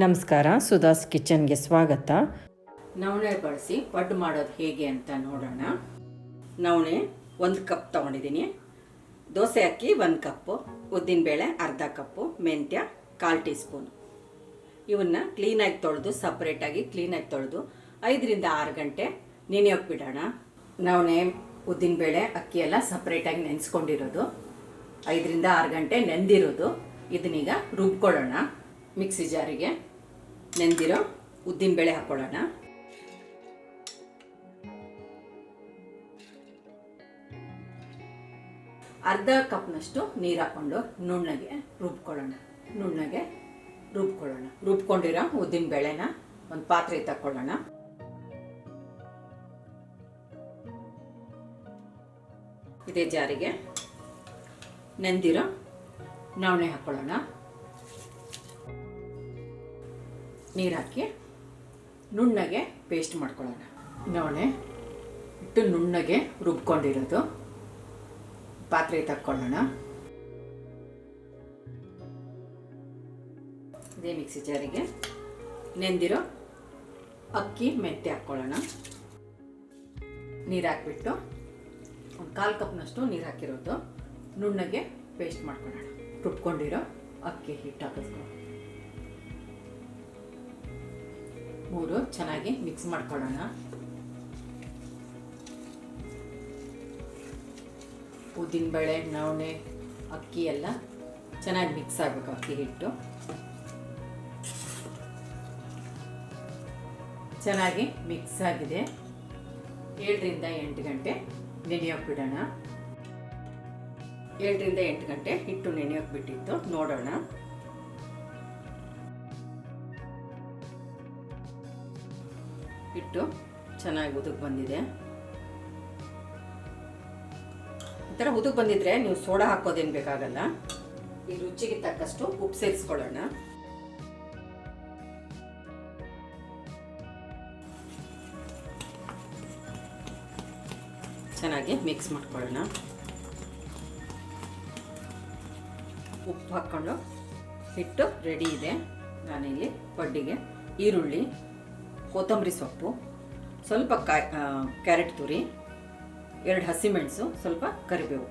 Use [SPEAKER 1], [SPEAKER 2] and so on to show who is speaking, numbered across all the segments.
[SPEAKER 1] ನಮಸ್ಕಾರ, ಸುಧಾಸ್ ಕಿಚನ್ಗೆ ಸ್ವಾಗತ.
[SPEAKER 2] ನವಣೆ ಬಳಸಿ ಪಡ್ಡು ಮಾಡೋದು ಹೇಗೆ ಅಂತ ನೋಡೋಣ. ನವಣೆ 1 ಕಪ್ ತೊಗೊಂಡಿದ್ದೀನಿ, ದೋಸೆ ಅಕ್ಕಿ 1 ಕಪ್ಪು, ಉದ್ದಿನಬೇಳೆ ಅರ್ಧ ಕಪ್ಪು, ಮೆಂತ್ಯ 1/4 ಟೀ ಸ್ಪೂನ್. ಇವನ್ನ ಕ್ಲೀನಾಗಿ ತೊಳೆದು ಸಪ್ರೇಟಾಗಿ ಕ್ಲೀನಾಗಿ ತೊಳೆದು 5 ರಿಂದ 6 ಗಂಟೆ ನೆನೆಯೋಕೆ ಬಿಡೋಣ. ನವಣೆ ಉದ್ದಿನಬೇಳೆ ಅಕ್ಕಿ ಎಲ್ಲ ಸಪ್ರೇಟಾಗಿ ನೆನೆಸ್ಕೊಂಡಿರೋದು, 5 ರಿಂದ 6 ಗಂಟೆ ನೆಂದಿರೋದು. ಇದನ್ನೀಗ ರುಬ್ಕೊಳ್ಳೋಣ. ಮಿಕ್ಸಿ ಜಾರಿಗೆ ನೆಂದಿರೋ ಉದ್ದಿನಬೇಳೆ ಹಾಕ್ಕೊಳ್ಳೋಣ. ಅರ್ಧ ಕಪ್ನಷ್ಟು ನೀರು ಹಾಕ್ಕೊಂಡು ನುಣ್ಣಗೆ ರುಬ್ಕೊಳ್ಳೋಣ. ರುಬ್ಕೊಂಡಿರೋ ಉದ್ದಿನಬೇಳೆನ ಒಂದು ಪಾತ್ರೆ ತಕ್ಕೊಳ್ಳೋಣ. ಇದೇ ಜಾರಿಗೆ ನೆಂದಿರೋ ನವಣೆ ಹಾಕ್ಕೊಳ್ಳೋಣ. ನೀರು ಹಾಕಿ ನುಣ್ಣಗೆ ಪೇಸ್ಟ್ ಮಾಡ್ಕೊಳ್ಳೋಣ. ನವಣೆ ಇಟ್ಟು ನುಣ್ಣಗೆ ರುಬ್ಕೊಂಡಿರೋದು ಪಾತ್ರೆ ತಕ್ಕೊಳ್ಳೋಣ. ಇದೇ ಮಿಕ್ಸಿ ಜಾರಿಗೆ ನೆಂದಿರೋ ಅಕ್ಕಿ ಮೆಂತ್ಯ ಹಾಕ್ಕೊಳ್ಳೋಣ. ನೀರು ಹಾಕ್ಬಿಟ್ಟು ಒಂದು 1/4 ಕಪ್ನಷ್ಟು ನೀರು ಹಾಕಿರೋದು ನುಣ್ಣಗೆ ಪೇಸ್ಟ್ ಮಾಡ್ಕೊಳ್ಳೋಣ. ರುಬ್ಕೊಂಡಿರೋ ಅಕ್ಕಿ ಹಿಟ್ಟು ಹಾಕಿಸ್ಕೊಳ್ಳೋಣ. 3 ಚೆನ್ನಾಗಿ ಮಿಕ್ಸ್ ಮಾಡ್ಕೊಳ್ಳೋಣ. ಉದ್ದಿನಬೇಳೆ ನವಣೆ ಅಕ್ಕಿ ಎಲ್ಲ ಚೆನ್ನಾಗಿ ಮಿಕ್ಸ್ ಆಗಬೇಕು. ಅಕ್ಕಿ ಹಿಟ್ಟು ಚೆನ್ನಾಗಿ ಮಿಕ್ಸ್ ಆಗಿದೆ. 7 ರಿಂದ 8 ಗಂಟೆ ನೆನೆಯೋಕೆ ಬಿಡೋಣ. 7 ರಿಂದ 8 ಗಂಟೆ ಹಿಟ್ಟು ನೆನೆಯೋಕೆ ಬಿಟ್ಟಿತ್ತು, ನೋಡೋಣ. ಹಿಟ್ಟು ಚೆನ್ನಾಗಿ ಉದುಕ್ ಬಂದಿದೆ. ಈ ಥರ ಉದುಕ್ ಬಂದಿದ್ರೆ ನೀವು ಸೋಡಾ ಹಾಕೋದೇನು ಬೇಕಾಗಲ್ಲ. ಈ ರುಚಿಗೆ ತಕ್ಕಷ್ಟು ಉಪ್ಪು ಸೇರಿಸ್ಕೊಳ್ಳೋಣ. ಚೆನ್ನಾಗಿ ಮಿಕ್ಸ್ ಮಾಡ್ಕೊಳ್ಳೋಣ. ಉಪ್ಪು ಹಾಕ್ಕೊಂಡು ಹಿಟ್ಟು ರೆಡಿ ಇದೆ. ನಾನಿಲ್ಲಿ ಪಡ್ಡಿಗೆ ಈರುಳ್ಳಿ, ಕೊತ್ತಂಬರಿ ಸೊಪ್ಪು, ಸ್ವಲ್ಪ ಕ್ಯಾರೆಟ್ ತುರಿ, 2 ಹಸಿಮೆಣಸು, ಸ್ವಲ್ಪ ಕರಿಬೇವು,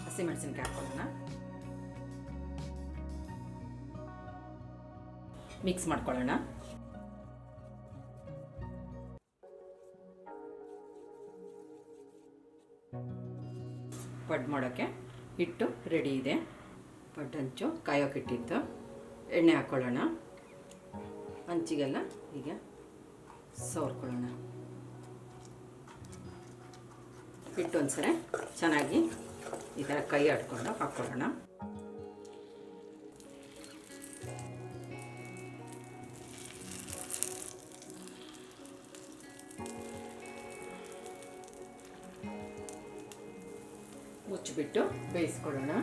[SPEAKER 2] ಹಸಿಮೆಣಸಿನಕಾಯಿ ಹಾಕೊಳ್ಳೋಣ. ಮಿಕ್ಸ್ ಮಾಡ್ಕೊಳ್ಳೋಣ. ಪಡ್ಡು ಮಾಡೋಕ್ಕೆ ಹಿಟ್ಟು ರೆಡಿ ಇದೆ. ಪಡ್ಡು ಹಂಚು ಕಾಯೋಕೆ ಇಟ್ಟಿದ್ದು. ಎಣ್ಣೆ ಹಾಕ್ಕೊಳ್ಳೋಣ. ಹಂಚಿಗೆಲ್ಲ ಈಗ ಸವರ್ಕೊಳ್ಳೋಣ. ಹಿಟ್ಟು ಒಂದ್ಸರಿ ಚೆನ್ನಾಗಿ ಈ ಥರ ಕೈ ಆಡ್ಕೊಂಡು ಹಾಕ್ಕೊಳ್ಳೋಣ. ಮುಚ್ಚಿಬಿಟ್ಟು ಬೇಯಿಸ್ಕೊಳ್ಳೋಣ.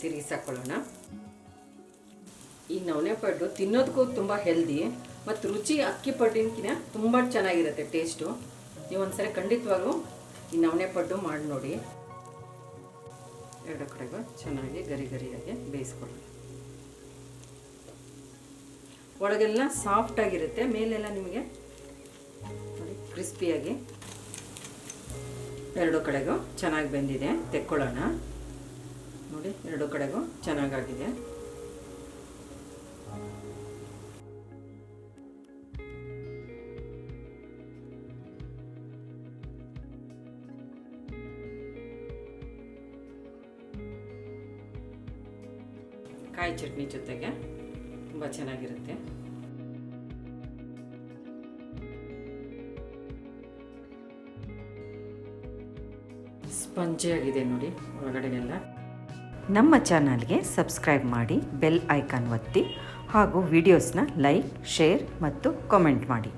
[SPEAKER 2] ತಿರುಗಿಸಾಕೊಳ್ಳೋಣ. ಈ ನವಣೆ ಪಡ್ಡು ತಿನ್ನೋದಕ್ಕೂ ತುಂಬ ಹೆಲ್ದಿ ಮತ್ತು ರುಚಿ ಅಕ್ಕಿ ಪಡ್ಡಿನಕಿನ ತುಂಬ ಚೆನ್ನಾಗಿರುತ್ತೆ ಟೇಸ್ಟು. ನೀವು ಒಂದ್ಸರಿ ಖಂಡಿತವಾಗೂ ಈ ನವಣೆ ಪಡ್ಡು ಮಾಡಿ ನೋಡಿ. 2 ಕಡೆಗೂ ಚೆನ್ನಾಗಿ ಗರಿಯಾಗಿ ಬೇಯಿಸ್ಕೊಳ್ಳೋಣ. ಒಳಗೆಲ್ಲ ಸಾಫ್ಟಾಗಿರುತ್ತೆ, ಮೇಲೆಲ್ಲ ನಿಮಗೆ ಕ್ರಿಸ್ಪಿಯಾಗಿ 2 ಕಡೆಗೂ ಚೆನ್ನಾಗಿ ಬೆಂದಿದೆ. ತೆಕ್ಕೊಳ್ಳೋಣ. ನೋಡಿ, 2 ಕಡೆಗೂ ಚೆನ್ನಾಗಾಗಿದೆ. ಕಾಯಿ ಚಟ್ನಿ ಜೊತೆಗೆ ತುಂಬ ಚೆನ್ನಾಗಿರುತ್ತೆ. ಸ್ಪಂಜಿಯಾಗಿದೆ ನೋಡಿ ಒಳಗಡೆಗೆಲ್ಲ.
[SPEAKER 1] ನಮ್ಮ ಚಾನಲ್ಗೆ ಸಬ್ಸ್ಕ್ರೈಬ್ ಮಾಡಿ, ಬೆಲ್ ಐಕಾನ್ ಒತ್ತಿ ಹಾಗೂ ವಿಡಿಯೋಸ್ನ ಲೈಕ್, ಶೇರ್ ಮತ್ತು ಕಾಮೆಂಟ್ ಮಾಡಿ.